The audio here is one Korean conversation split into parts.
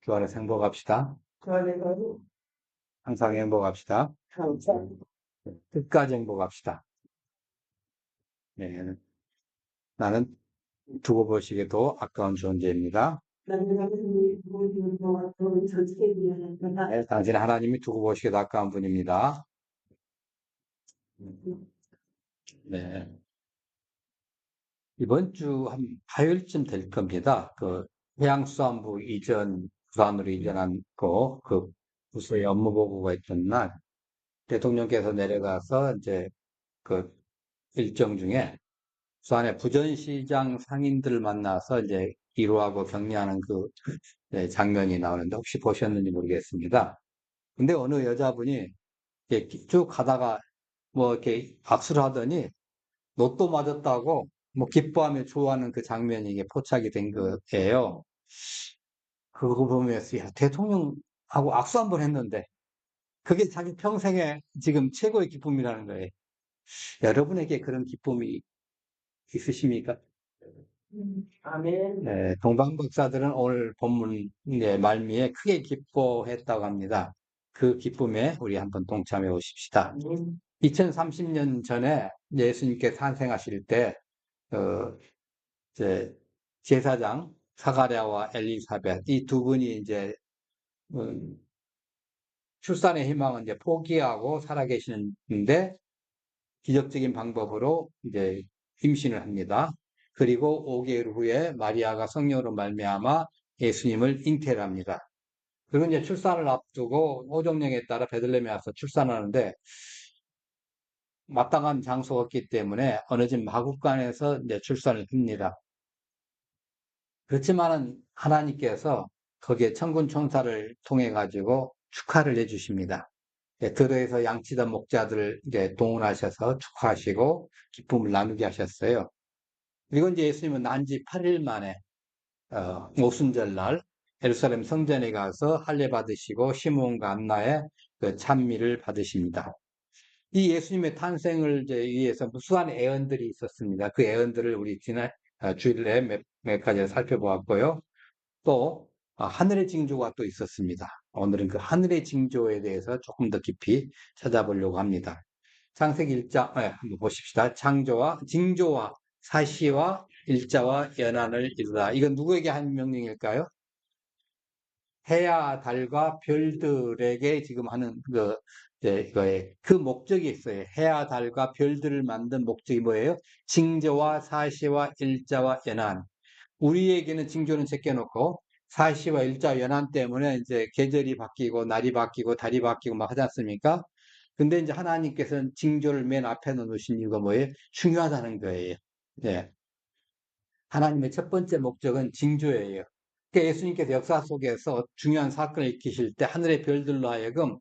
주 안에서 행복합시다. 항상 행복합시다. 끝까지 행복합시다. 네. 나는 두고 보시기도 아까운 존재입니다. 네, 당신 하나님이 두고 보시기도 아까운 분입니다. 네. 이번 주 한 화요일쯤 될 겁니다. 해양수산부 부산으로 이전한 그 부서의 업무 보고가 있던 날, 대통령께서 내려가서 이제 그 일정 중에 부산의 부전시장 상인들을 만나서 이제 위로하고 격려하는 장면이 나오는데 혹시 보셨는지 모르겠습니다. 근데 어느 여자분이 이렇게 쭉 가다가 뭐 이렇게 악수를 하더니 로또 맞았다고 뭐 기뻐하며 좋아하는 그 장면이 이게 포착이 된 거예요. 그거 보면서 야, 대통령하고 악수 한 번 했는데 그게 자기 평생의 지금 최고의 기쁨이라는 거예요. 여러분에게 그런 기쁨이 있으십니까? 아멘. 네, 동방박사들은 오늘 본문의 말미에 크게 기뻐했다고 합니다. 그 기쁨에 우리 한번 동참해 보십시다. 2030년 전에 예수님께 탄생하실 때, 이제 제사장 사가랴와 엘리사벳 이 두 분이 이제 출산의 희망은 이제 포기하고 살아계시는데 기적적인 방법으로 이제 임신을 합니다. 그리고 5개월 후에 마리아가 성령으로 말미암아 예수님을 잉태를 합니다. 그리고 이제 출산을 앞두고 오종령에 따라 베들레헴에 와서 출산하는데 마땅한 장소가 없기 때문에 어느 집 마구간에서 이제 출산을 합니다. 그렇지만은 하나님께서 거기에 천군 천사를 통해 가지고 축하를 해주십니다. 들에서 양치던 목자들을 이제 동원하셔서 축하하시고 기쁨을 나누게 하셨어요. 그리고 이제 예수님은 난지 8일 만에 오순절날 예루살렘 성전에 가서 할례 받으시고 시몬과 안나의 그 찬미를 받으십니다. 이 예수님의 탄생을 이제 위해서 무수한 애언들이 있었습니다. 그 애언들을 우리 지난 주일에 몇 가지 살펴보았고요. 또 하늘의 징조가 또 있었습니다. 오늘은 그 하늘의 징조에 대해서 조금 더 깊이 찾아보려고 합니다. 창세기 1장 한번 보십시다. 징조와 사시와 일자와 연한을 이루다. 이건 누구에게 한 명령일까요? 해야 달과 별들에게 지금 하는 그 목적이 있어요. 해야 달과 별들을 만든 목적이 뭐예요? 징조와 사시와 일자와 연한. 우리에게는 징조는 제껴놓고 사시와 일자 연한 때문에 이제 계절이 바뀌고 날이 바뀌고 달이 바뀌고 막 하지 않습니까? 근데 이제 하나님께서는 징조를 맨 앞에 놓으신 이유가 뭐예요? 중요하다는 거예요. 네. 하나님의 첫 번째 목적은 징조예요. 그러니까 예수님께서 역사 속에서 중요한 사건을 일으키실 때 하늘의 별들로 하여금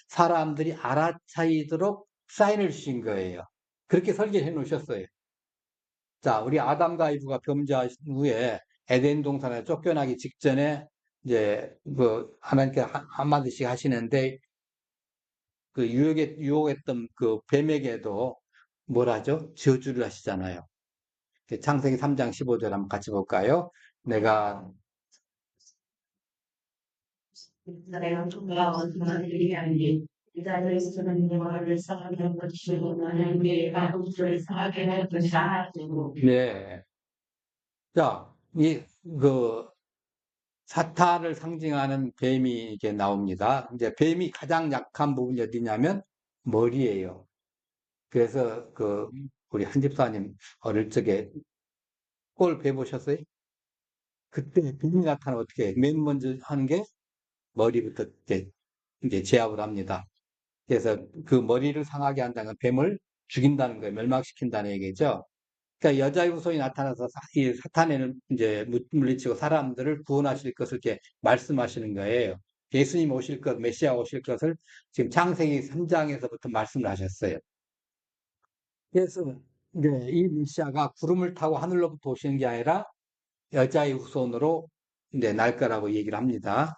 사람들이 알아차리도록 사인을 주신 거예요. 그렇게 설계해 놓으셨어요. 자, 우리 아담과 이브가 범죄한 후에 에덴 동산에 쫓겨나기 직전에 이제 하나님께 한마디씩 하시는데 유혹했던 그 뱀에게도 뭐라죠? 저주를 하시잖아요. 창세기 3장 15절 한번 같이 볼까요? 내가 네. 자, 사탄을 상징하는 뱀이 이게 나옵니다. 이제 뱀이 가장 약한 부분이 어디냐면 머리예요. 그래서 우리 한 집사님 어릴 적에 꼴 배보셨어요? 그때 뱀이 나타나면 어떻게 해요? 맨 먼저 하는 게 머리부터 이제 제압을 합니다. 그래서 그 머리를 상하게 한다는 건 뱀을 죽인다는 거예요. 멸망시킨다는 얘기죠. 그러니까 여자의 후손이 나타나서 이 사탄을 이제 물리치고 사람들을 구원하실 것을 이렇게 말씀하시는 거예요. 예수님 오실 것, 메시아 오실 것을 지금 창세기 3장에서부터 말씀을 하셨어요. 그래서 이제 이 메시아가 구름을 타고 하늘로부터 오시는 게 아니라 여자의 후손으로 이제 날 거라고 얘기를 합니다.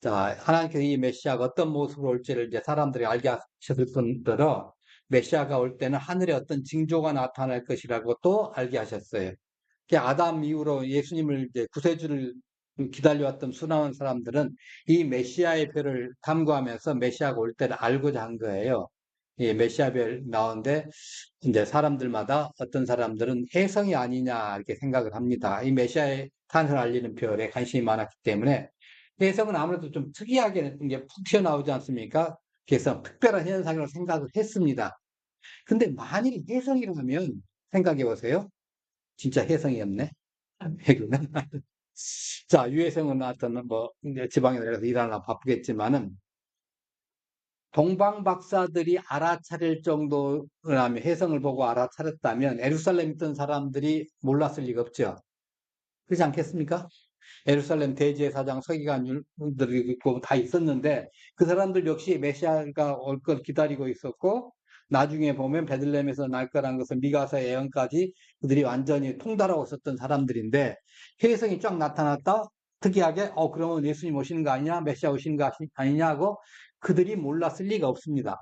자, 하나님께서 이 메시아가 어떤 모습으로 올지를 이제 사람들이 알게 하셨을 뿐더러 메시아가 올 때는 하늘에 어떤 징조가 나타날 것이라고 또 알게 하셨어요. 아담 이후로 예수님을 이제 구세주를 기다려왔던 수많은 사람들은 이 메시아의 별을 탐구하면서 메시아가 올 때를 알고자 한 거예요. 이 메시아 별 나오는데 이제 사람들마다 어떤 사람들은 혜성이 아니냐 이렇게 생각을 합니다. 이 메시아의 탄생을 알리는 별에 관심이 많았기 때문에 혜성은 아무래도 좀 특이하게 이제 푹 튀어나오지 않습니까? 그래서 특별한 현상이라고 생각을 했습니다. 근데 만일 혜성이라면 생각해 보세요. 진짜 혜성이었네. 해교는. 자, 유해성은 어떤 뭐 이제 지방에 내려서 일하나 바쁘겠지만은 동방 박사들이 알아차릴 정도라면 혜성을 보고 알아차렸다면 예루살렘 있던 사람들이 몰랐을 리가 없죠. 그렇지 않겠습니까? 예루살렘 대제사장 서기관들이 있고 다 있었는데 그 사람들 역시 메시아가 올 걸 기다리고 있었고 나중에 보면 베들레헴에서 날 거란 것을 미가서 예언까지 그들이 완전히 통달하고 있었던 사람들인데 혜성이 쫙 나타났다 특이하게 그러면 예수님 오시는 거 아니냐 메시아 오시는 거 아니냐고 그들이 몰랐을 리가 없습니다.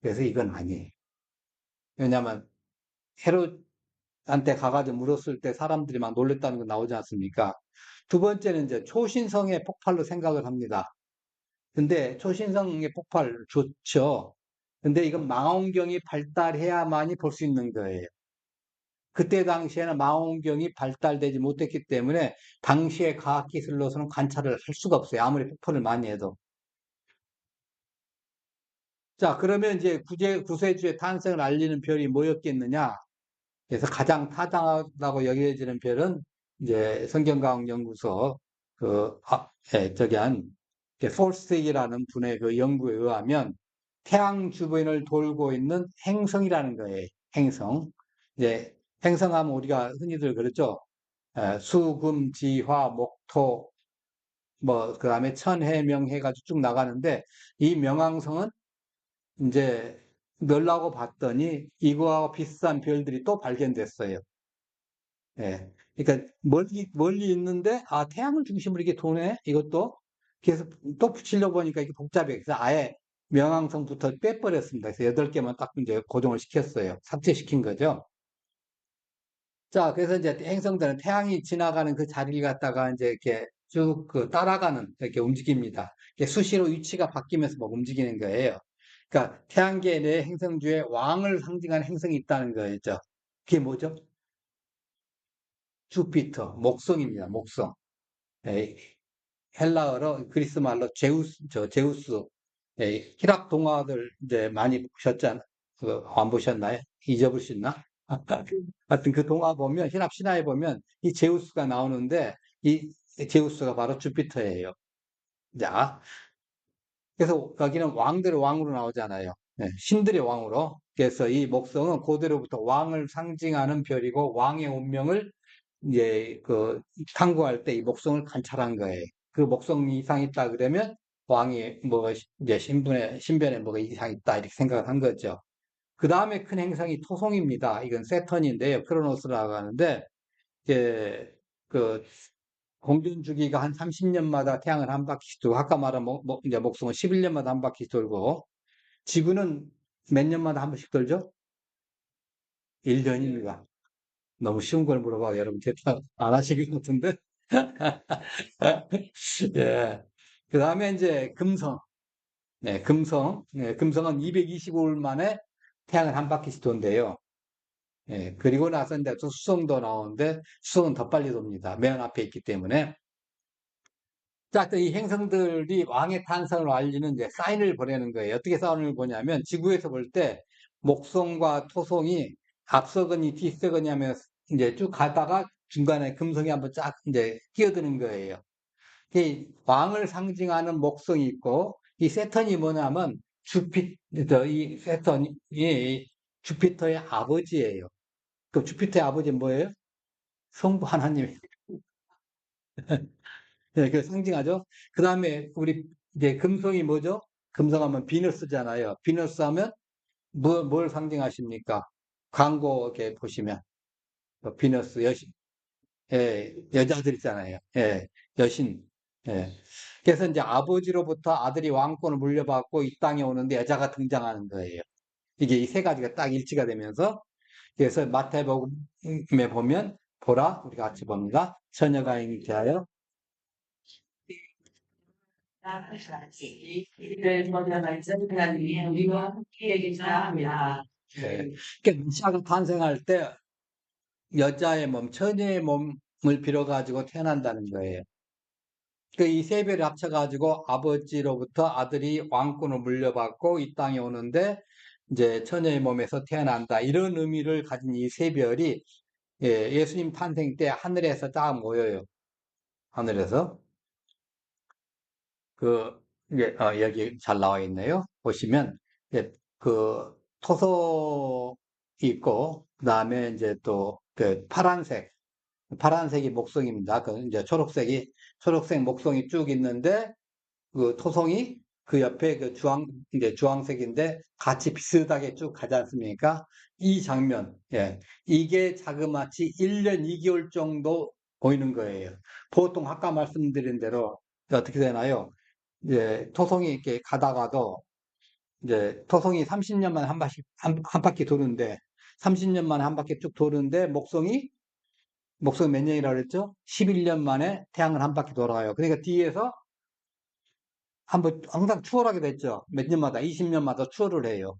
그래서 이건 아니에요. 왜냐하면 헤롯한테 가가지고 물었을 때 사람들이 막 놀랬다는 거 나오지 않습니까? 두 번째는 이제 초신성의 폭발로 생각을 합니다. 근데 초신성의 폭발 좋죠. 근데 이건 망원경이 발달해야만이 볼 수 있는 거예요. 그때 당시에는 망원경이 발달되지 못했기 때문에 당시의 과학기술로서는 관찰을 할 수가 없어요. 아무리 폭발을 많이 해도. 자, 그러면 이제 구세주의 탄생을 알리는 별이 뭐였겠느냐? 그래서 가장 타당하다고 여겨지는 별은 이제 성경과학연구소 저기 한 폴스틱이라는 분의 그 연구에 의하면 태양 주변을 돌고 있는 행성이라는 거예요. 행성. 이제 행성하면 우리가 흔히들 그렇죠. 수, 금, 지, 화, 목, 토, 뭐 그다음에 천해, 명해 가지고 쭉 나가는데 이 명왕성은 이제 널라고 봤더니 이거하고 비슷한 별들이 또 발견됐어요. 예. 그러니까 멀리 있는데 태양을 중심으로 이게 도네 이것도 그래서 또 붙이려고 보니까 이게 복잡해. 그래서 아예 명왕성부터 빼버렸습니다. 그래서 8개만 딱 이제 고정을 시켰어요. 삭제시킨 거죠. 자, 그래서 이제 행성들은 태양이 지나가는 그 자리를 갖다가 이제 이렇게 쭉 따라가는 이렇게 움직입니다. 이게 수시로 위치가 바뀌면서 막 움직이는 거예요. 그러니까 태양계 내 행성 중에 왕을 상징하는 행성이 있다는 거죠. 그게 뭐죠? 주피터, 목성입니다. 목성. 예, 헬라어로 그리스 말로 제우스. 예, 히랍 동화들 이제 많이 보셨잖아요. 안 보셨나요? 잊어보셨나? 하여튼 그 동화 보면 히랍 신화에 보면 이 제우스가 나오는데 이 제우스가 바로 주피터예요. 자, 그래서 여기는 왕들의 왕으로 나오잖아요. 네, 신들의 왕으로. 그래서 이 목성은 고대로부터 왕을 상징하는 별이고 왕의 운명을 이제 탐구할 때 이 목성을 관찰한 거예요. 그 목성 이상 있다 그러면 왕이 뭐 이제 신변에 뭐가 이상 있다 이렇게 생각을 한 거죠. 그 다음에 큰 행성이 토송입니다. 이건 세턴인데요. 크로노스라고 하는데 이제 그 공전 주기가 한 30년마다 태양을 한 바퀴씩 돌고 아까 말한 이제 목성은 11년마다 한 바퀴씩 돌고 지구는 몇 년마다 한 번씩 돌죠? 1년입니다. 너무 쉬운 걸 물어봐. 여러분 대답 안 하시길 같은데. 예. 그 다음에 이제 금성. 네, 금성. 네, 금성은 225일 만에 태양을 한 바퀴씩 돈대요. 예, 그리고 나서 이제 또 수성도 나오는데 수성은 더 빨리 돕니다. 맨 앞에 있기 때문에. 자, 또 이 행성들이 왕의 탄생을 알리는 이제 사인을 보내는 거예요. 어떻게 사인을 보냐면 지구에서 볼 때 목성과 토성이 앞서거니 뒤서거니 하면서 이제 쭉 가다가 중간에 금성이 한번 쫙 이제 끼어드는 거예요. 이 왕을 상징하는 목성이 있고 이 세턴이 뭐냐면 이 세턴이 주피터의 아버지예요. 그 주피터의 아버지는 뭐예요? 성부 하나님. 네, 그 상징하죠. 그 다음에 우리 이제 금성이 뭐죠? 금성하면 비너스잖아요. 비너스 하면 뭘 상징하십니까? 광고 이렇게 보시면 비너스 여신, 예, 여자들 있잖아요. 예, 여신. 예. 그래서 이제 아버지로부터 아들이 왕권을 물려받고 이 땅에 오는데 여자가 등장하는 거예요. 이게 이 세 가지가 딱 일치가 되면서 그래서 마태복음에 보면 보라 우리가 같이 봅니다. 처녀가 잉태하여 이를 보내면서 하나님이 우리와 함께 계시다 합니다. 예. 그러니까 메시아가 탄생할 때 여자의 몸, 처녀의 몸을 빌어가지고 태어난다는 거예요. 그 이 세 별이 합쳐가지고 아버지로부터 아들이 왕권을 물려받고 이 땅에 오는데 이제 처녀의 몸에서 태어난다. 이런 의미를 가진 이 세 별이 예수님 탄생 때 하늘에서 딱 모여요. 하늘에서. 그, 여기 잘 나와 있네요. 보시면, 그, 토소 있고, 그 다음에 이제 또, 그, 파란색이 목성입니다. 그, 이제 초록색 목성이 쭉 있는데, 그 토송이 그 옆에 그 이제 주황색인데 같이 비슷하게 쭉 가지 않습니까? 이 장면, 이게 자그마치 1년 2개월 정도 보이는 거예요. 보통 아까 말씀드린 대로 어떻게 되나요? 이제 토송이 이렇게 가다가도 이제 토송이 30년 만에 한 바퀴 도는데 30년 만에 한 바퀴 쭉 도는데 목성이 몇 년이라고 그랬죠? 11년 만에 태양을 한 바퀴 돌아요. 그러니까 뒤에서 한번 항상 추월하게 됐죠. 몇 년마다, 20년마다 추월을 해요.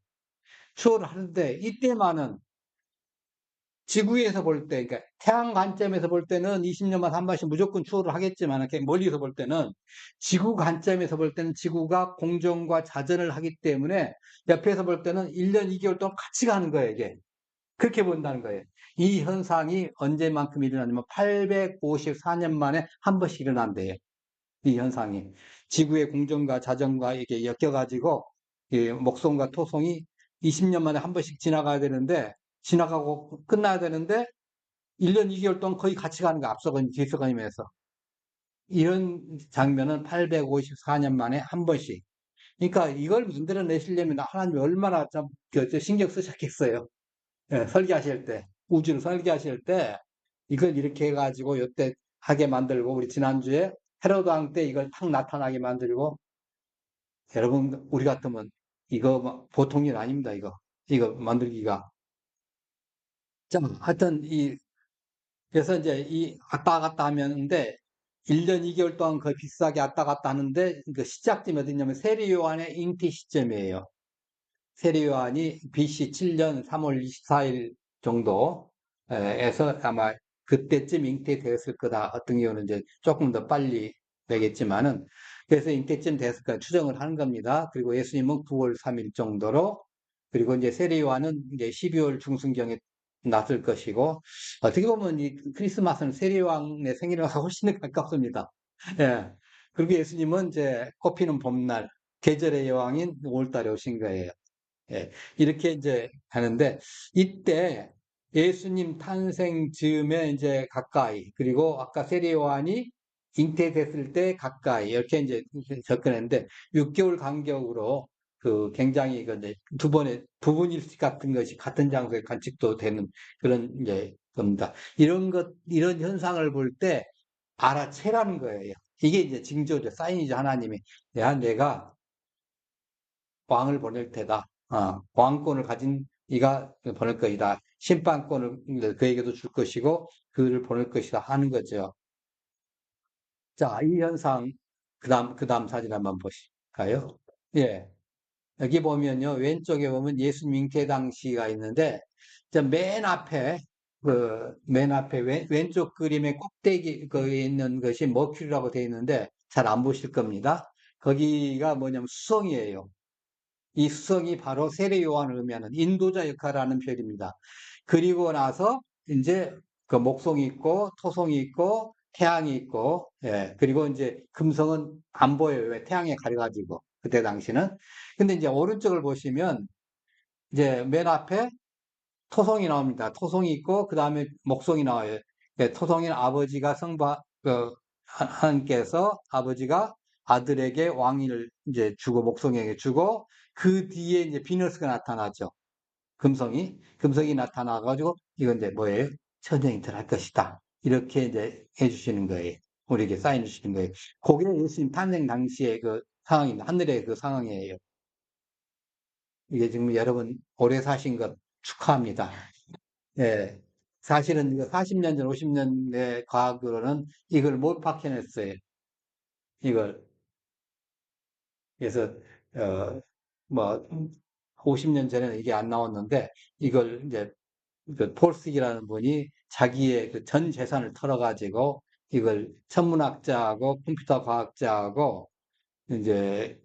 추월을 하는데 이때만은 지구에서 볼 때, 그러니까 태양 관점에서 볼 때는 20년마다 한 번씩 무조건 추월을 하겠지만, 이렇게 멀리서 볼 때는 지구 관점에서 볼 때는 지구가 공전과 자전을 하기 때문에 옆에서 볼 때는 1년 2개월 동안 같이 가는 거예요, 이게. 그렇게 본다는 거예요. 이 현상이 언제만큼 일어나냐면 854년 만에 한 번씩 일어난대요. 이 현상이. 지구의 공전과 자전과 이게 엮여가지고, 이 목성과 토성이 20년 만에 한 번씩 지나가야 되는데, 지나가고 끝나야 되는데, 1년 2개월 동안 거의 같이 가는 거, 앞서거니 뒤서거니면서. 이런 장면은 854년 만에 한 번씩. 그러니까 이걸 만들어내시려면 하나님이 얼마나 좀 신경 쓰셨겠어요. 설계하실 때. 우주를 설계하실 때, 이걸 이렇게 해가지고 요때 하게 만들고, 우리 지난주에 헤로드 왕 때 이걸 탁 나타나게 만들고, 여러분, 우리 같으면 이거 보통 일 아닙니다, 이거. 이거 만들기가. 자, 하여튼 그래서 이제 왔다 갔다 하면데, 1년 2개월 동안 거의 비싸게 왔다 갔다 하는데, 그 시작점이 어디냐면 세례 요한의 잉태 시점이에요. 세례 요한이 BC 7년 3월 24일 정도에서 아마 그때쯤 잉태되었을 거다. 어떤 경우는 이제 조금 더 빨리 되겠지만은, 그래서 잉태쯤 됐을 까 추정을 하는 겁니다. 그리고 예수님은 9월 3일 정도로, 그리고 이제 세례 요한은 이제 12월 중순경에 났을 것이고, 어떻게 보면 이 크리스마스는 세례 요한의 생일과 훨씬 더 가깝습니다. 예. 그리고 예수님은 이제 꽃피는 봄날, 계절의 여왕인 5월달에 오신 거예요. 예, 이렇게 이제 하는데, 이때 예수님 탄생 즈음에 이제 가까이, 그리고 아까 세례 요한이 잉태됐을 때 가까이, 이렇게 이제 접근했는데, 6개월 간격으로 그 굉장히 그 이제 두 분일식 같은 것이 같은 장소에 관측도 되는 그런 이제 겁니다. 이런 현상을 볼 때 알아채라는 거예요. 이게 이제 징조죠. 사인이죠. 하나님이. 내가 왕을 보낼 테다. 왕권을 가진 이가 보낼 것이다. 심판권을 그에게도 줄 것이고 그를 보낼 것이다 하는 거죠. 자, 이 현상 그다음 사진 한번 보실까요? 예. 여기 보면요. 왼쪽에 보면 예수님 잉태 당시가 있는데 맨 앞에 왼쪽 그림의 꼭대기 거에 있는 것이 머큐리라고 되어 있는데 잘 안 보실 겁니다. 거기가 뭐냐면 수성이에요. 이 수성이 바로 세례 요한을 의미하는 인도자 역할을 하는 별입니다. 그리고 나서 이제 그 목성이 있고 토성이 있고 태양이 있고 그리고 이제 금성은 안 보여요. 왜 태양에 가려가지고 그때 당시는. 근데 이제 오른쪽을 보시면 이제 맨 앞에 토성이 나옵니다. 토성이 있고 그 다음에 목성이 나와요. 토성이는 아버지가 하나님께서 아버지가 아들에게 왕위를 이제 주고 목성에게 주고 그 뒤에 이제 비너스가 나타나죠. 금성이 나타나가지고 이건 이제 뭐예요? 천정이 들어갈 것이다. 이렇게 이제 해주시는 거예요. 우리에게 사인 주시는 거예요. 그게 예수님 탄생 당시의 그 상황입니다. 하늘의 그 상황이에요. 이게 지금 여러분 오래 사신 것 축하합니다. 예. 사실은 이거 40년 전, 50년의 과학으로는 이걸 못 밝혀냈어요. 이걸. 그래서, 뭐, 50년 전에는 이게 안 나왔는데, 이걸 이제, 그 폴스기라는 분이 자기의 그 전 재산을 털어가지고, 이걸 천문학자하고 컴퓨터 과학자하고, 이제,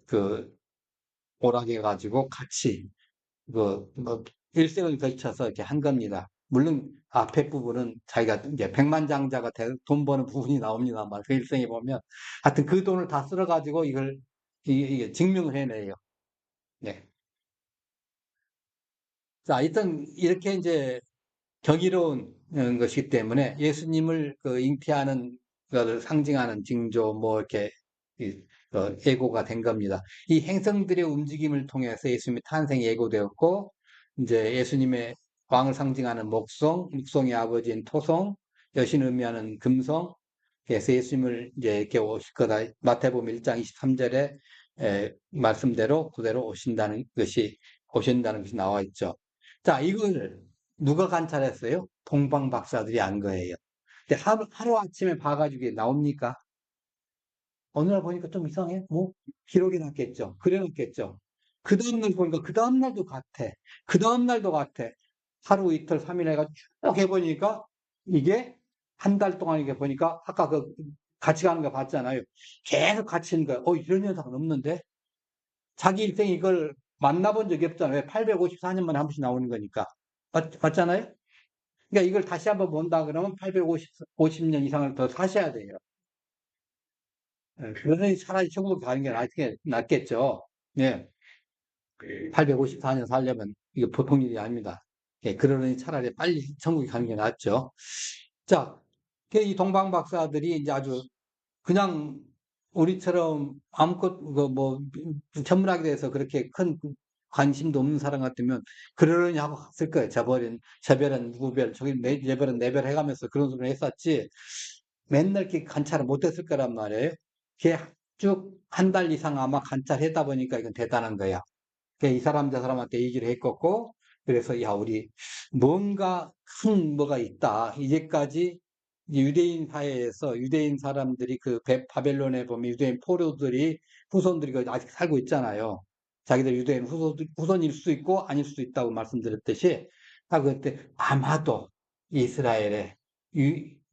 오락해가지고 같이, 뭐, 일생을 걸쳐서 이렇게 한 겁니다. 물론, 앞에 부분은 자기가 이제 백만장자가 돈 버는 부분이 나옵니다만, 그 일생에 보면. 하여튼 그 돈을 다 쓸어가지고 이게 증명을 해내요. 네. 자, 하여튼, 이렇게 이제 경이로운 것이기 때문에 예수님을 잉태하는 것을 상징하는 징조, 뭐, 이렇게, 예고가 된 겁니다. 이 행성들의 움직임을 통해서 예수님의 탄생이 예고되었고, 이제 예수님의 왕을 상징하는 목성, 목성의 아버지인 토성, 여신을 의미하는 금성, 그래서 예수님을 이제 이렇게 오실 거다. 마태복음 1장 23절에 말씀대로 그대로 오신다는 것이 나와 있죠. 자, 이걸 누가 관찰했어요? 동방 박사들이 안 거예요. 근데 하루아침에 봐가지고 이게 나옵니까? 어느 날 보니까 좀 이상해? 뭐, 기록이 났겠죠. 그래 놨겠죠. 그 다음날 보니까 그 다음날도 같아. 그 다음날도 같아. 하루, 이틀, 3일 해가 쭉 해보니까 이게 한 달 동안 이게 보니까 아까 같이 가는 거 봤잖아요. 계속 같이 있는 거야. 이런 녀석은 없는데? 자기 일생 이걸 만나본 적이 없잖아요. 854년 만에 한 번씩 나오는 거니까. 맞잖아요? 그러니까 이걸 다시 한번 본다 그러면 850년 이상을 더 사셔야 돼요. 그러니 차라리 천국 가는 게 낫겠죠. 예. 854년 살려면 이게 보통 일이 아닙니다. 예, 그러니 차라리 빨리 천국에 가는 게 낫죠. 자, 이 동방 박사들이 이제 아주 그냥 우리처럼 아무것 뭐 천문학에 대해서 그렇게 큰 관심도 없는 사람 같으면 그러려니 하고 갔을 거예요. 저별은 무별, 저기 내별은 내별 해가면서 그런 소리를 했었지. 맨날 이렇게 관찰을 못했을 거란 말이에요. 걔 쭉 한 달 이상 아마 관찰했다 보니까 이건 대단한 거야. 이 사람 저 사람한테 얘기를 했었고, 그래서 야 우리 뭔가 큰 뭐가 있다. 이제까지 유대인 사회에서 유대인 사람들이 바벨론에 보면 유대인 포로들이 후손들이 아직 살고 있잖아요. 자기들 유대인 후손일 수 있고 아닐 수도 있다고 말씀드렸듯이, 그때 아마도 이스라엘에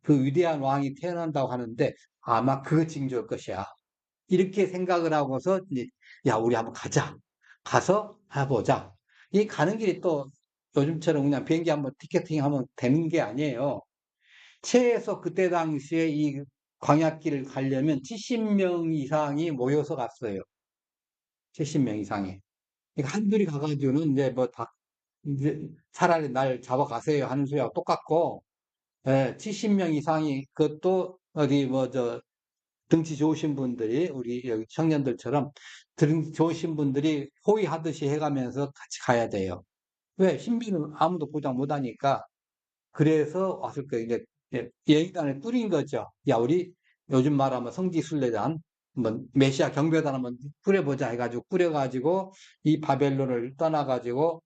그 위대한 왕이 태어난다고 하는데 아마 그 징조일 것이야. 이렇게 생각을 하고서 이제 야 우리 한번 가자. 가서 해보자. 이 가는 길이 또 요즘처럼 그냥 비행기 한번 티켓팅 하면 되는 게 아니에요. 최소 그때 당시에 이 광야길을 가려면 70명 이상이 모여서 갔어요. 70명 이상이. 그러니까 한둘이 가가지고는 이제 뭐 이제 차라리 날 잡아가세요 하는 소리하고 똑같고, 70명 이상이 그것도 어디 등치 좋으신 분들이 우리 여기 청년들처럼 등치 좋으신 분들이 호위하듯이 해가면서 같이 가야 돼요. 왜? 신비는 아무도 보장 못하니까. 그래서 왔을 거예요. 이제 예의단을 꾸린 거죠. 야, 우리 요즘 말하면 성지순례단, 뭐 메시아 경배단 한번 꾸려보자 해가지고 꾸려가지고 이 바벨론을 떠나가지고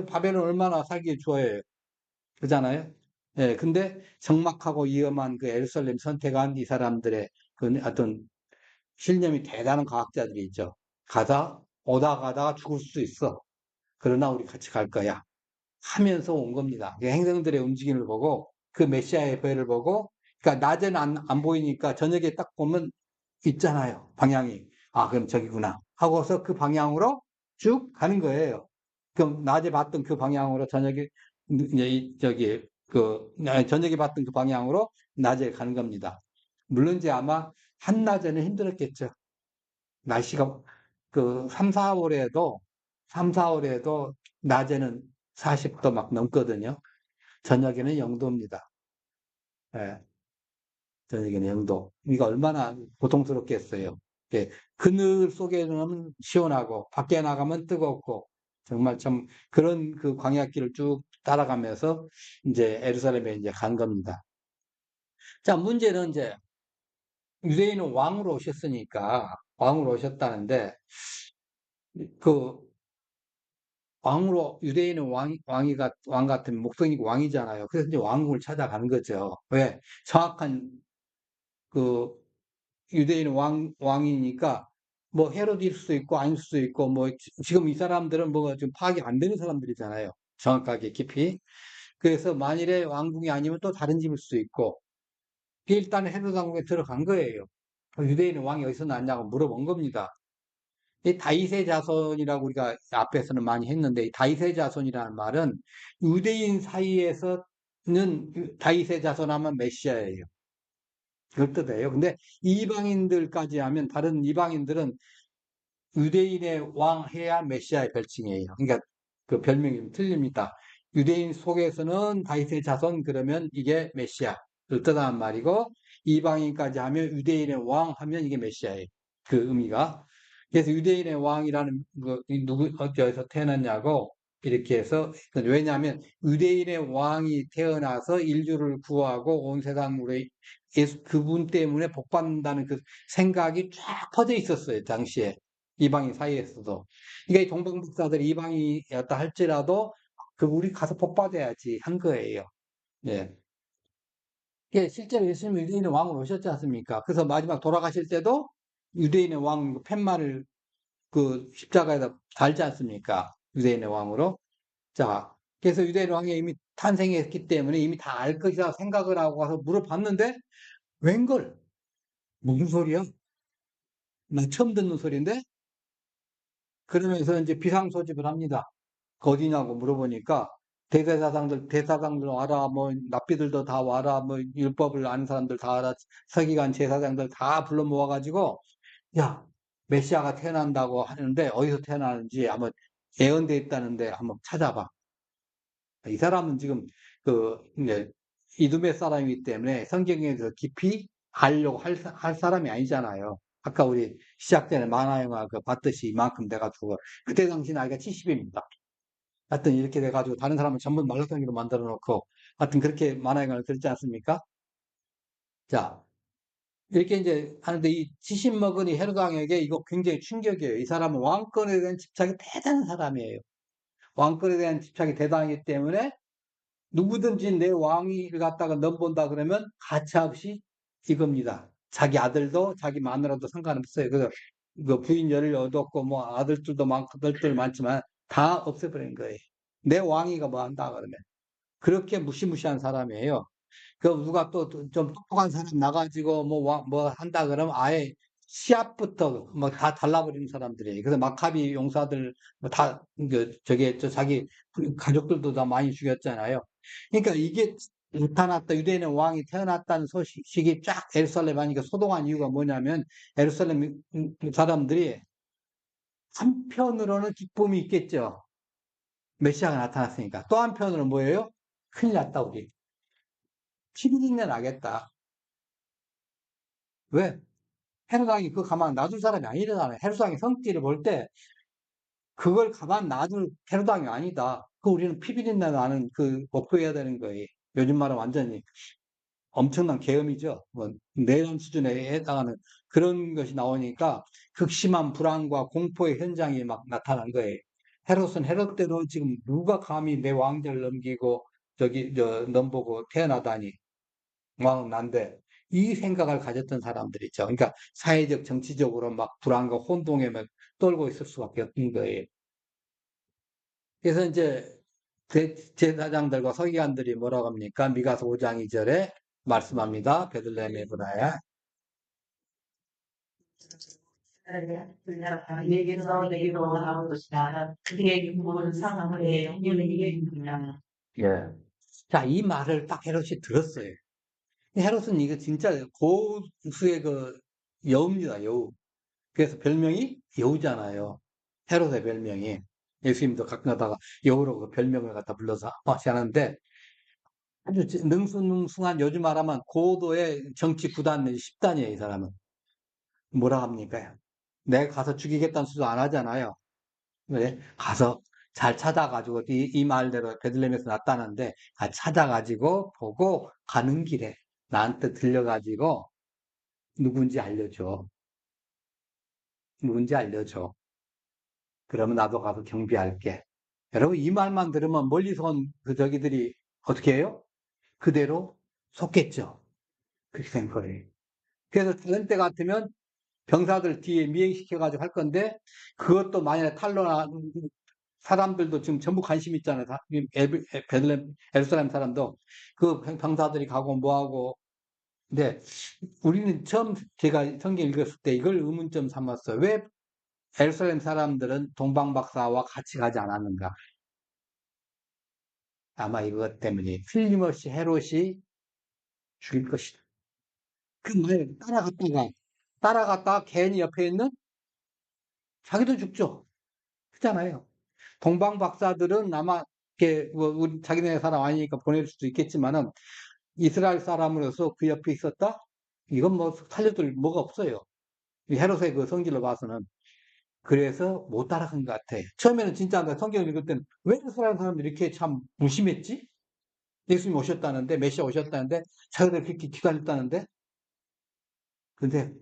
바벨론 얼마나 살기 좋아해요. 그잖아요. 예, 근데 적막하고 위험한 그 예루살렘 선택한 이 사람들의 그 어떤 신념이 대단한 과학자들이 있죠. 오다 가다가 죽을 수 있어. 그러나 우리 같이 갈 거야. 하면서 온 겁니다. 행성들의 움직임을 보고 그 메시아의 배를 보고, 그러니까 낮에는 안 보이니까 저녁에 딱 보면 있잖아요. 방향이. 아, 그럼 저기구나. 하고서 그 방향으로 쭉 가는 거예요. 그럼 낮에 봤던 그 방향으로 이제 저녁에 봤던 그 방향으로 낮에 가는 겁니다. 물론 이제 아마 한낮에는 힘들었겠죠. 날씨가 3, 4월에도 3, 4월에도 낮에는 40도 막 넘거든요. 저녁에는 0도입니다. 예, 저녁에는 0도. 이거 얼마나 고통스럽겠어요. 예, 그늘 속에는 시원하고 밖에 나가면 뜨겁고 정말 참 그런 그 광야길을 쭉 따라가면서 이제 에루살렘에 이제 간 겁니다. 자, 문제는 이제 유대인은 왕으로 오셨으니까 왕으로 오셨다는데 그 유대인은 왕 같은 목성이고 왕이잖아요. 그래서 이제 왕궁을 찾아가는 거죠. 왜? 정확한 그 유대인은 왕이니까 뭐 헤롯일 수도 있고 아닐 수도 있고 뭐 지금 이 사람들은 뭐가 좀 파악이 안 되는 사람들이잖아요. 정확하게 깊이. 그래서 만일에 왕궁이 아니면 또 다른 집일 수도 있고 일단 헤롯 왕궁에 들어간 거예요. 유대인의 왕이 어디서 났냐고 물어본 겁니다. 이 다윗의 자손이라고 우리가 앞에서는 많이 했는데 이 다윗의 자손이라는 말은 유대인 사이에서는 다윗의 자손하면 메시아예요. 그걸 뜻해요. 근데 이방인들까지 하면 다른 이방인들은 유대인의 왕 해야 메시아의 별칭이에요. 그러니까 그 별명이 틀립니다. 유대인 속에서는 다윗의 자손 그러면 이게 메시아를 뜻하는 말이고 이방인까지 하면 유대인의 왕 하면 이게 메시아예요. 그 의미가. 그래서 유대인의 왕이라는 누구 어디서 태어났냐고 이렇게 해서 왜냐하면 유대인의 왕이 태어나서 인류를 구하고 온 세상으로 예수 그분 때문에 복 받는다는 그 생각이 쫙 퍼져 있었어요 당시에. 이방인 사이에서도. 그러니까 이 동방북사들이 이방인이었다 할지라도 그 우리 가서 복 받아야지 한 거예요. 예. 이게 실제로 예수님 유대인의 왕으로 오셨지 않습니까? 그래서 마지막 돌아가실 때도 유대인의 왕 팻말을 그 십자가에다 달지 않습니까? 유대인의 왕으로. 자, 그래서 유대인의 왕이 이미 탄생했기 때문에 이미 다 알 것이다 생각을 하고 가서 물어봤는데 웬걸? 무슨 소리야? 나 처음 듣는 소리인데? 그러면서 이제 비상소집을 합니다. 그 어디냐고 물어보니까 대제사장들 와라, 뭐 납비들도 다 와라, 뭐 율법을 아는 사람들 다 와라, 서기관 제사장들 다 불러 모아가지고 야 메시아가 태어난다고 하는데 어디서 태어나는지 한번 예언돼 있다는데 한번 찾아봐. 이 사람은 지금 그 이제 이두메 사람이기 때문에 성경에서 깊이 알려고 할 사람이 아니잖아요. 아까 우리 시작 전에 만화 영화 그 봤듯이 이만큼 돼가지고 그때 당시 나이가 70입니다. 하여튼 이렇게 돼가지고 다른 사람은 전부 말라성기로 만들어 놓고 하여튼 그렇게 만화 영화를 그렸지 않습니까? 자, 이렇게 이제 하는데 이 70 먹은 이 헤롯 왕에게 이거 굉장히 충격이에요. 이 사람은 왕권에 대한 집착이 대단한 사람이에요. 왕권에 대한 집착이 대단하기 때문에 누구든지 내 왕위를 갖다가 넘본다 그러면 가차없이 이겁니다. 자기 아들도 자기 마누라도 상관없어요. 그래서 그 부인 열을 얻었고 뭐 아들들도 많고 아들들 많지만 다 없애버린 거예요. 내 왕위가 뭐 한다 그러면 그렇게 무시무시한 사람이에요. 그 누가 또 좀 똑똑한 사람 나가지고 뭐 한다 그러면 아예 시합부터 뭐 다 달라버리는 사람들이에요. 그래서 마카비 용사들 뭐다 저기 저 자기 가족들도 다 많이 죽였잖아요. 그러니까 이게 나타났다 유대인의 왕이 태어났다는 소식이 쫙 에루살렘 하니까 소동한 이유가 뭐냐면 에루살렘 사람들이 한편으로는 기쁨이 있겠죠. 메시아가 나타났으니까. 또 한편으로는 뭐예요? 큰일 났다 우리. 피비린내 나겠다. 왜? 헤로당이 그거 가만 놔둘 사람이 아니잖아요. 헤로당이 성질을 볼 때 그걸 가만 놔둘 헤로당이 아니다. 그 우리는 피비린내 나는 그 목표해야 되는 거예요. 요즘 말은 완전히 엄청난 계엄이죠. 뭐 내란 수준에 해당하는 그런 것이 나오니까 극심한 불안과 공포의 현장이 막 나타난 거예요. 헤롯은 헤롯대로 지금 누가 감히 내 왕자를 넘기고 저기 저 넘보고 태어나다니 왕은 난데 이 생각을 가졌던 사람들이죠. 그러니까 사회적 정치적으로 막 불안과 혼동에 막 떨고 있을 수밖에 없는 거예요. 그래서 이제 제사장들과 서기관들이 뭐라고 합니까? 미가서 5장 2절에 말씀합니다. 베들레헴 에브라야. 내게서 내게로 나올 것이다. 그에게 모든 상황을 영원히 이깁니다. 예. 자, 이 말을 딱 헤롯이 들었어요. 헤롯은 이거 진짜 고수의 그 여우입니다, 여우. 그래서 별명이 여우잖아요. 헤롯의 별명이. 예수님도 가끔 가다가 여우로 그 별명을 갖다 불러서 하시는데 아주 능수능숭한 요즘 말하면 고도의 정치 구단 내지 10단이에요, 이 사람은. 뭐라 합니까? 내가 가서 죽이겠다는 수도 안 하잖아요. 왜? 가서 잘 찾아가지고 이 말대로 베들레헴에서 났다는데 찾아가지고 보고 가는 길에 나한테 들려가지고 누군지 알려줘. 누군지 알려줘. 그러면 나도 가서 경비할게. 여러분 이 말만 들으면 멀리서 온 그 저기들이 어떻게 해요? 그대로 속겠죠. 그렇게 된 거예요. 그래서 다른 때 같으면 병사들 뒤에 미행시켜가지고 할 건데, 그것도 만약에 탄로나, 사람들도 지금 전부 관심 있잖아요. 베들레헴, 예루살렘 사람도. 그 병사들이 가고 뭐하고. 근데 우리는 처음 제가 성경 읽었을 때 이걸 의문점 삼았어요. 왜 예루살렘 사람들은 동방박사와 같이 가지 않았는가? 아마 이것 때문에 틀림없이 헤롯이 죽일 것이다. 그 말 따라갔다가 괜히 옆에 있는 자기도 죽죠. 그잖아요. 동방 박사들은 아마 이렇게 뭐 우리 자기네 사람 아니니까 보낼 수도 있겠지만은 이스라엘 사람으로서 그 옆에 있었다? 이건 뭐 살려둘 뭐가 없어요. 이 헤롯의 그 성질로 봐서는. 그래서 못 따라간 것 같아. 처음에는 진짜 나 성경을 읽을 때는 왜 이스라엘 사람들이 이렇게 참 무심했지? 예수님 오셨다는데, 메시아 오셨다는데, 자기들 그렇게 기다렸다는데, 근데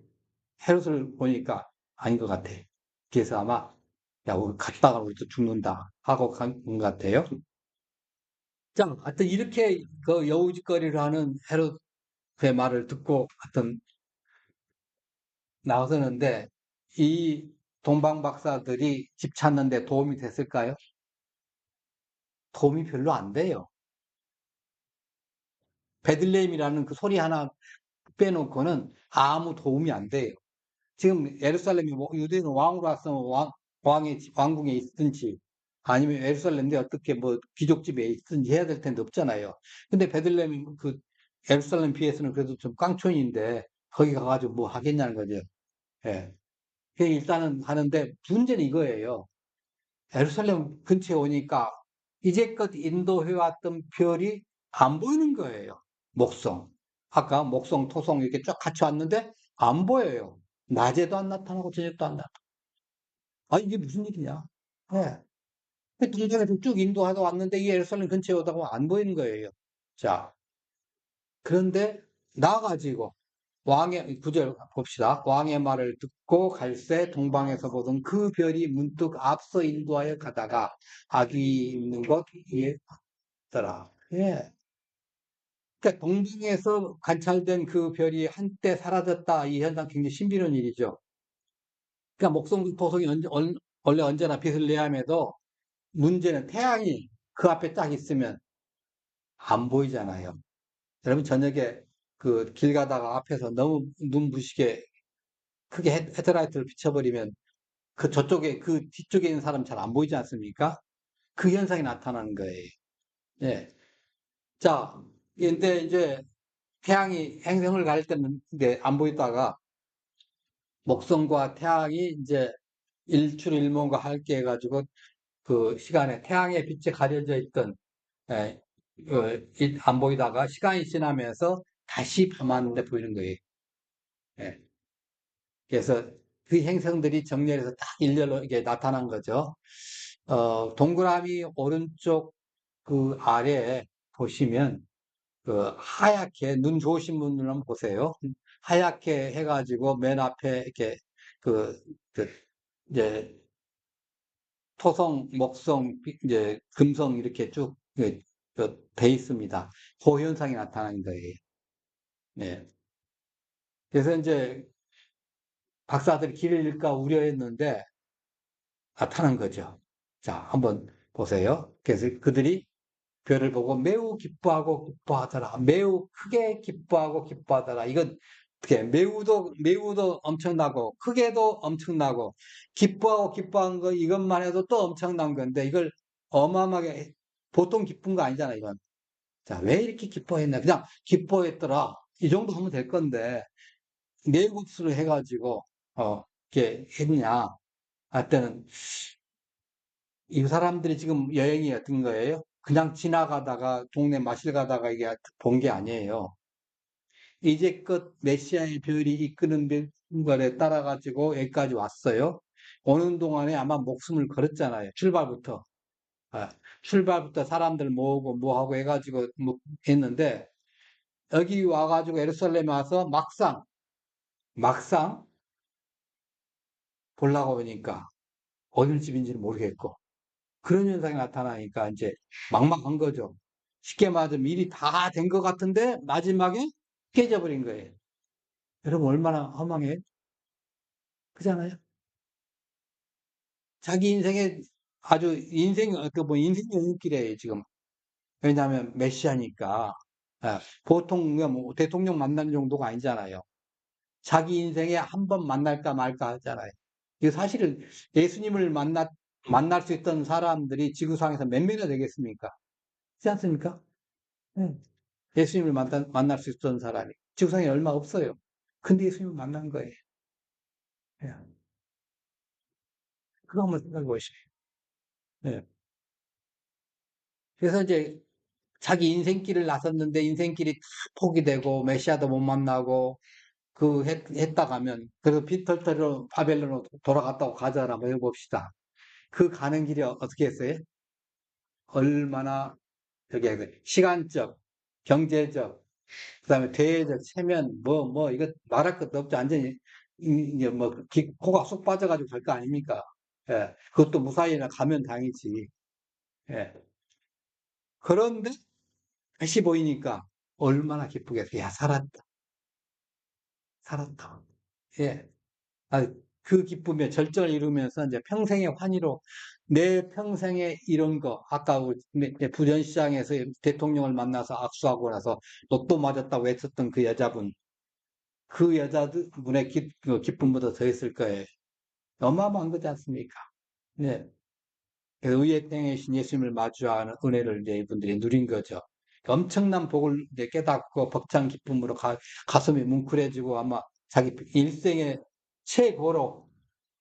헤롯을 보니까 아닌 것 같아. 그래서 아마, 야, 우리 갔다가 우리도 죽는다. 하고 간 것 같아요. 자, 하여튼 이렇게 그 여우짓거리를 하는 헤롯의 말을 듣고 하여튼 나서는데, 이 동방 박사들이 집 찾는데 도움이 됐을까요? 도움이 별로 안 돼요. 베들레헴이라는 그 소리 하나 빼놓고는 아무 도움이 안 돼요. 지금 예루살렘이 유대인 왕으로 왔으면 왕궁에 있든지 아니면 예루살렘에 어떻게 뭐 귀족집에 있든지 해야 될 텐데 없잖아요. 근데 베들레헴이 그 예루살렘 비해서는 그래도 좀 깡촌인데 거기 가가지고 뭐 하겠냐는 거죠. 예. 일단은 하는데 문제는 이거예요. 예루살렘 근처에 오니까 이제껏 인도해왔던 별이 안 보이는 거예요. 목성. 아까 목성, 토성 이렇게 쫙 같이 왔는데 안 보여요. 낮에도 안 나타나고 저녁도 안 나타나고. 아, 이게 무슨 일이냐? 예. 동전에서 쭉 인도하다 왔는데 이 예루살렘 근처에 오다가 안 보이는 거예요. 자, 그런데 나가지고 왕의 구절 봅시다. 왕의 말을 듣고 갈새 동방에서 보던 그 별이 문득 앞서 인도하여 가다가 아기 있는 곳 위에 있더라. 예. 그러니까 동방에서 관찰된 그 별이 한때 사라졌다. 이 현상 굉장히 신비로운 일이죠. 그러니까 목성 토성이 원래 언제나 빛을 내야 함에도 문제는 태양이 그 앞에 딱 있으면 안 보이잖아요. 여러분 저녁에 그 길 가다가 앞에서 너무 눈부시게 크게 헤드라이트를 비춰버리면 그 저쪽에 그 뒤쪽에 있는 사람 잘 안 보이지 않습니까? 그 현상이 나타나는 거예요. 예. 자, 근데 이제 태양이 행성을 가릴 때는 이제 안 보이다가 목성과 태양이 이제 일출일몰과 함께 해가지고 그 시간에 태양의 빛에 가려져 있던 예, 안 보이다가 시간이 지나면서 다시 밤하늘에 보이는 거예요. 예. 그래서 그 행성들이 정렬해서 딱 일렬로 이게 나타난 거죠. 동그라미 오른쪽 그 아래에 보시면 그 하얗게 눈 좋으신 분들은 한번 보세요. 하얗게 해가지고 맨 앞에 이렇게 그, 그 이제 토성, 목성, 이제 금성 이렇게 쭉 돼 있습니다. 그 현상이 나타나는 거예요. 네. 그래서 이제 박사들이 길을 잃을까 우려했는데 나타난 거죠. 자, 한번 보세요. 그래서 그들이 별을 보고 매우 기뻐하고 기뻐하더라. 매우 크게 기뻐하고 기뻐하더라. 이건 어떻게 매우도 엄청나고 크게도 엄청나고 기뻐하고 기뻐한 거 이것만 해도 또 엄청난 건데 이걸 어마어마하게 보통 기쁜 거 아니잖아 이건. 자, 왜 이렇게 기뻐했나? 그냥 기뻐했더라. 이 정도 하면 될 건데 네 곱수로 해가지고 이렇게 했냐? 하여튼 이 사람들이 지금 여행이 어떤 거예요? 그냥 지나가다가 동네 마실 가다가 이게 본 게 아니에요. 이제껏 메시아의 별이 이끄는 별에 따라가지고 여기까지 왔어요. 오는 동안에 아마 목숨을 걸었잖아요. 출발부터. 아, 출발부터 사람들 모으고 뭐하고 해가지고 뭐 했는데 여기 와가지고 예루살렘에 와서 막상 보려고 보니까 어느 집인지는 모르겠고 그런 현상이 나타나니까 이제 막막한 거죠. 쉽게 말하면 일이 다 된 것 같은데 마지막에 깨져버린 거예요. 여러분 얼마나 허망해? 그잖아요. 자기 인생에 아주 인생 연길이에요, 지금. 왜냐하면 메시아니까. 보통 뭐 대통령 만나는 정도가 아니잖아요. 자기 인생에 한 번 만날까 말까 하잖아요. 이 사실은 예수님을 만날 수 있던 사람들이 지구상에서 몇 명이나 되겠습니까? 그렇지 않습니까? 네. 예수님을 만날 수 있던 사람이 지구상에 얼마 없어요. 근데 예수님을 만난 거예요. 예. 그거 한번 생각해 보시죠. 예. 그래서 이제 자기 인생길을 나섰는데 인생길이 다 포기되고 메시아도 못 만나고 했다 가면 그래서 빈털터리로 바벨론으로 돌아갔다고 가자라 한번 해봅시다. 그 가는 길이 어떻게 했어요? 얼마나 저기 시간적, 경제적, 그다음에 대외적, 체면 이거 말할 것도 없죠. 완전히 이제 뭐 코가 쏙 빠져가지고 갈 거 아닙니까? 예. 그것도 무사히나 가면 당이지. 예. 그런데 다시 보이니까 얼마나 기쁘겠어요. 야, 살았다. 살았다. 예. 아, 그 기쁨의 절정을 이루면서 이제 평생의 환희로 내 평생에 이런 거, 아까 우리 이제 부전시장에서 대통령을 만나서 악수하고 나서 로또 맞았다고 했었던 그 여자분, 그 여자분의 그 기쁨보다 더 했을 거예요. 어마어마한 거지 않습니까? 네. 그래서 의의 땡이신 예수님을 마주하는 은혜를 이제 이분들이 누린 거죠. 엄청난 복을 이제 깨닫고 벅찬 기쁨으로 가슴이 뭉클해지고 아마 자기 일생의 최고로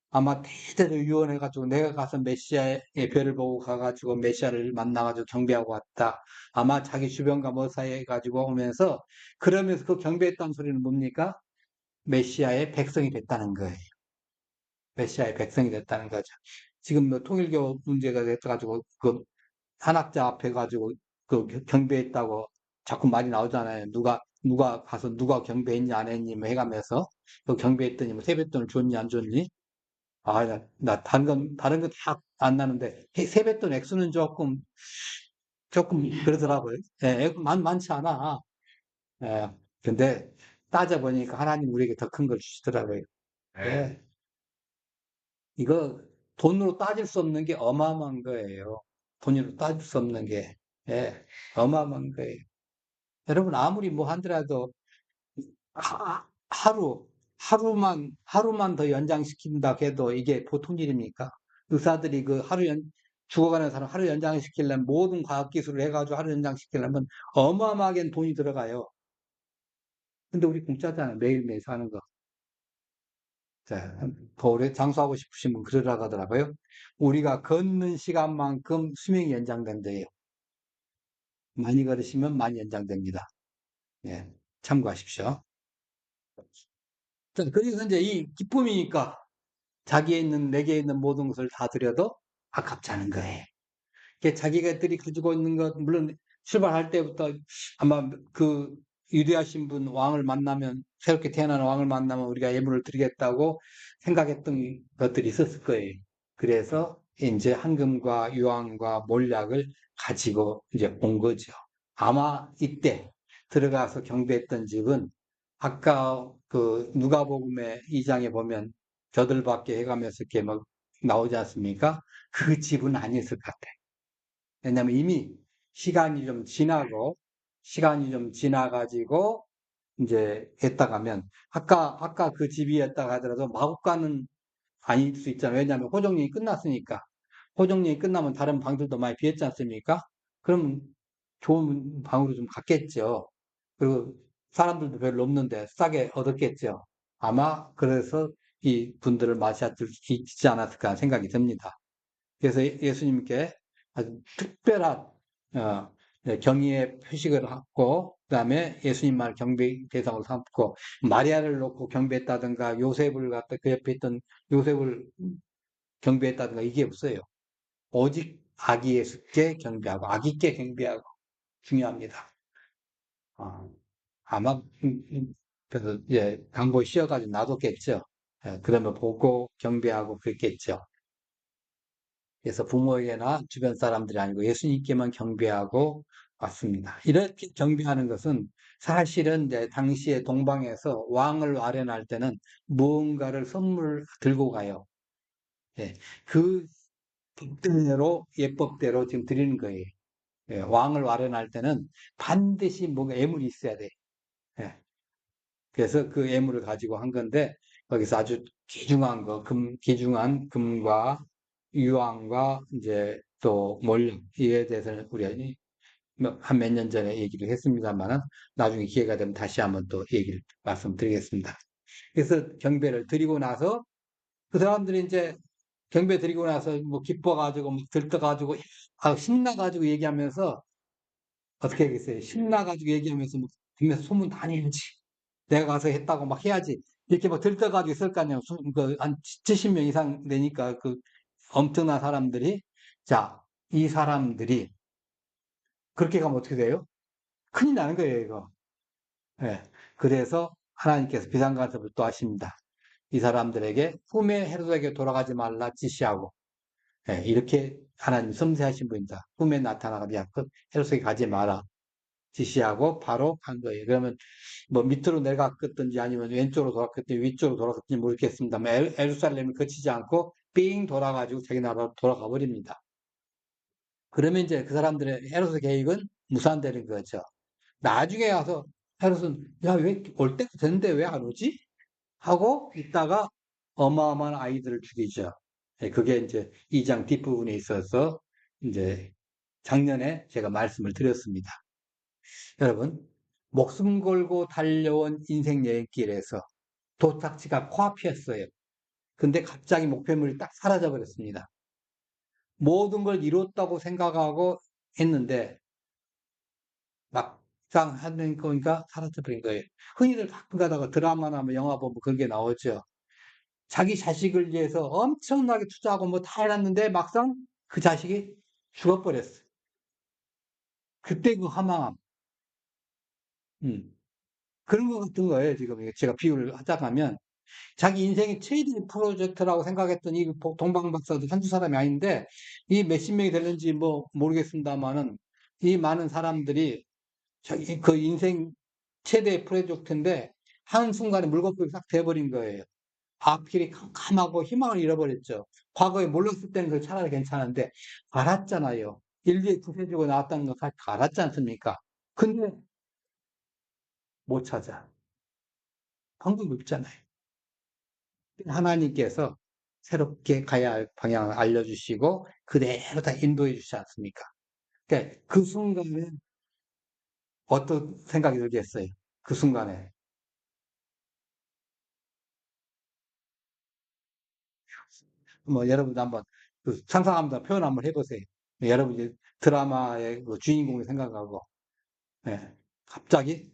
아마 대대로 유언해가지고 내가 가서 메시아의 별을 보고 가가지고 메시아를 만나가지고 경배하고 왔다. 아마 자기 주변과 머사해가지고 오면서 그러면서 그 경배했다는 소리는 뭡니까? 메시아의 백성이 됐다는 거예요. 메시아의 백성이 됐다는 거죠. 지금 뭐 통일교 문제가 돼가지고 그 한학자 앞에 가지고 그 경배했다고 자꾸 말이 나오잖아요. 누가 가서 누가 경배했니 안 했니 뭐 해가면서 그 경배했더니 뭐 세뱃돈을 줬니 안 줬니? 아, 나 다른 건 다 안 나는데 세뱃돈 액수는 조금 그러더라고요. 예, 많지 않아. 예, 근데 따져보니까 하나님 우리에게 더 큰 걸 주시더라고요. 예, 이거 돈으로 따질 수 없는 게 어마어마한 거예요. 돈으로 따질 수 없는 게, 예, 어마어마한 거예요. 여러분, 아무리 뭐 한더라도 하루만 더 연장시킨다 해도 이게 보통 일입니까? 의사들이 죽어가는 사람 하루 연장시키려면 모든 과학기술을 해가지고 하루 연장시키려면 어마어마하게 돈이 들어가요. 근데 우리 공짜잖아요. 매일매일 사는 거. 자, 더 오래 장수하고 싶으신 분 그러라고 하더라고요. 우리가 걷는 시간만큼 수명이 연장된대요. 많이 걸으시면 많이 연장됩니다. 예, 참고하십시오. 자, 그래서 이제 이 기쁨이니까 내게 있는 모든 것을 다 드려도 아깝지 않은 거예요. 자기가들이 가지고 있는 것, 물론 출발할 때부터 아마 그 유대하신 분 왕을 만나면, 새롭게 태어난 왕을 만나면 우리가 예물을 드리겠다고 생각했던 것들이 있었을 거예요. 그래서 이제 황금과 유황과 몰약을 가지고 이제 온 거죠. 아마 이때 들어가서 경배했던 집은 아까 그 누가복음의 2장에 보면 벼들받게 해가면서 이렇게 막 나오지 않습니까? 그 집은 아니었을 것 같아요. 왜냐면 이미 시간이 좀 지나가지고 이제 했다가면 아까 그 집이었다 하더라도 마국간은 아닐 수 있잖아요. 왜냐하면 호정령이 끝났으니까. 호정령이 끝나면 다른 방들도 많이 비었지 않습니까? 그럼 좋은 방으로 좀 갔겠죠. 그리고 사람들도 별로 없는데 싸게 얻었겠죠. 아마 그래서 이 분들을 마시아줄 수 있지 않았을까 하는 생각이 듭니다. 그래서 예수님께 아주 특별한 경의의 표식을 하고 그다음에 예수님만 경배 대상으로 삼고 마리아를 놓고 경배했다든가 요셉을 갖다 그 옆에 있던 요셉을 경배했다든가 이게 없어요. 오직 아기 예수께 경배하고 아기께 경배하고 중요합니다. 아, 아마 그래서 강보에 씌어가지고 놔뒀겠죠. 그러면 보고 경배하고 그랬겠죠. 그래서 부모에게나 주변 사람들이 아니고 예수님께만 경배하고 맞습니다. 이렇게 경배하는 것은 사실은 이제 당시에 동방에서 왕을 아련할 때는 무언가를 선물 들고 가요. 예. 그 법대로, 예법대로 지금 드리는 거예요. 예. 왕을 아련할 때는 반드시 뭔가 예물이 있어야 돼. 예. 그래서 그 예물을 가지고 한 건데, 거기서 아주 귀중한 거, 귀중한 금과 유황과 이제 또 몰력, 이에 대해서는 우리가 한 몇 년 전에 얘기를 했습니다만은 나중에 기회가 되면 다시 한번 또 얘기를 말씀드리겠습니다. 그래서 경배를 드리고 나서 그 사람들이 이제 경배 드리고 나서 뭐 기뻐가지고 막 들떠가지고 신나가지고 얘기하면서 어떻게 하겠어요? 신나가지고 얘기하면서 뭐 국내에서 소문 다 내야지. 내가 가서 했다고 막 해야지. 이렇게 막 들떠가지고 있을 거 아니에요. 한 70명 이상 되니까 그 엄청난 사람들이 자, 이 사람들이 그렇게 가면 어떻게 돼요? 큰일 나는 거예요, 이거. 예. 그래서 하나님께서 비상간섭을 또 하십니다. 이 사람들에게 꿈에 헤로드에게 돌아가지 말라 지시하고, 예, 이렇게 하나님 섬세하신 분입니다. 꿈에 나타나가지고 헤로드에게 가지 마라 지시하고 바로 간 거예요. 그러면 뭐 밑으로 내려갔든지 아니면 왼쪽으로 돌아갔든지 위쪽으로 돌아갔든지 모르겠습니다만 에루살렘을 거치지 않고 삥 돌아가지고 자기 나라로 돌아가 버립니다. 그러면 이제 그 사람들의 헤로드 계획은 무산되는 거죠. 나중에 가서 헤롯은 야, 왜 올 때도 됐는데 왜 안 오지? 하고 있다가 어마어마한 아이들을 죽이죠. 예, 그게 이제 2장 뒷부분에 있어서 이제 작년에 제가 말씀을 드렸습니다. 여러분, 목숨 걸고 달려온 인생 여행길에서 도착지가 코앞이었어요. 근데 갑자기 목표물이 딱 사라져 버렸습니다. 모든 걸 이뤘다고 생각하고 했는데 막상 하는 거니까 사라져버린 거예요. 흔히들 가끔 가다가 드라마나 뭐 영화 보면 그런 게 나오죠. 자기 자식을 위해서 엄청나게 투자하고 뭐 다 해놨는데 막상 그 자식이 죽어버렸어. 그때 그 허망함. 음. 그런 것 같은 거예요. 지금 제가 비유를 하자면 자기 인생의 최대 프로젝트라고 생각했던 이 동방 박사도 한두 사람이 아닌데 이 몇십 명이 되는지 뭐 모르겠습니다만은 이 많은 사람들이 자기 그 인생 최대 프로젝트인데 한순간에 물거품이 싹 돼버린 거예요. 앞길이 캄캄하고 희망을 잃어버렸죠. 과거에 몰랐을 때는 그 차라리 괜찮은데 알았잖아요. 인류의 구세주가 나왔다는 거 알았지 않습니까? 근데 못 찾아. 방법이 없잖아요. 하나님께서 새롭게 가야 할 방향을 알려주시고 그대로 다 인도해 주지 않습니까? 그러니까 그 순간에 어떤 생각이 들겠어요? 그 순간에. 뭐 여러분도 한번 그 상상합니다. 표현 한번 해보세요. 여러분 이제 드라마의 그 주인공을 생각하고 예. 갑자기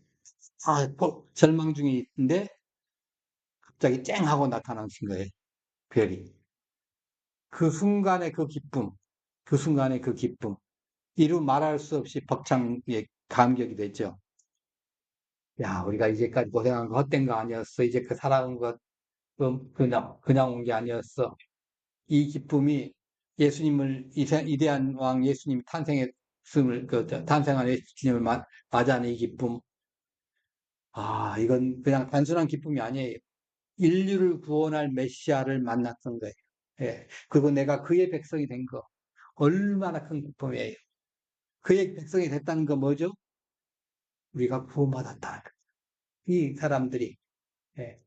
절망 중에 있는데 갑자기 쨍 하고 나타나신 거예요. 별이. 그 순간의 그 기쁨, 그 순간의 그 기쁨. 이루 말할 수 없이 벅찬 감격이 됐죠. 야, 우리가 이제까지 고생한 거 헛된 거 아니었어. 이제 그 살아온 것 그냥 온 게 아니었어. 이 기쁨이 예수님을 이대한 왕 예수님이 탄생했음을 탄생한 예수님을 맞이하는 이 기쁨. 아, 이건 그냥 단순한 기쁨이 아니에요. 인류를 구원할 메시아를 만났던 거예요. 예. 그리고 내가 그의 백성이 된 거. 얼마나 큰 기쁨이에요. 그의 백성이 됐다는 거 뭐죠? 우리가 구원받았다는 거. 이 사람들이, 예.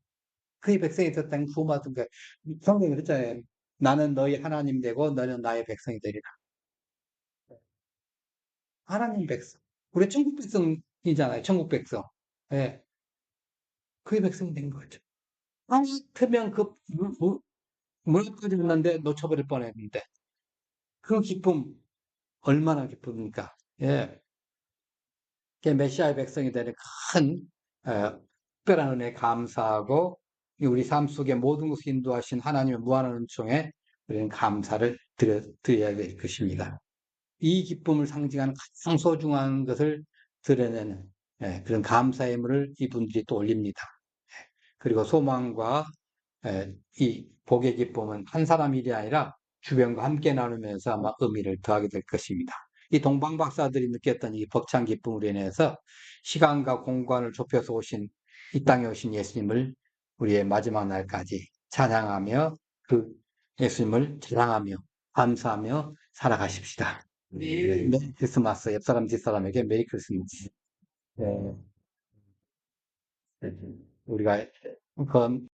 그의 백성이 됐다는 구원받은 거예요. 성경이 그랬잖아요. 나는 너희 하나님 되고 너는 나의 백성이 되리라. 하나님 백성. 우리 천국 백성이잖아요. 천국 백성. 예. 그의 백성이 된 거죠. 하마터면 무너뜨렸는데 놓쳐버릴 뻔했는데 그 기쁨 얼마나 기쁩니까? 예. 메시아의 백성이 되는 큰 특별한 은혜에 감사하고 우리 삶 속의 모든 것을 인도하신 하나님의 무한한 은총에 우리는 감사를 드려야 될 것입니다. 이 기쁨을 상징하는 가장 소중한 것을 드러내는 그런 감사의 예물을 이분들이 또 올립니다. 그리고 소망과 이 복의 기쁨은 한 사람 일이 아니라 주변과 함께 나누면서 아마 의미를 더하게 될 것입니다. 이 동방 박사들이 느꼈던 이 벅찬 기쁨으로 인해서 시간과 공간을 좁혀서 오신 이 땅에 오신 예수님을 우리의 마지막 날까지 찬양하며 그 예수님을 자랑하며 감사하며 살아가십시다. 네. 메리 크리스마스. 옆 사람 뒷사람에게 메리 크리스마스. 네. 우리가 그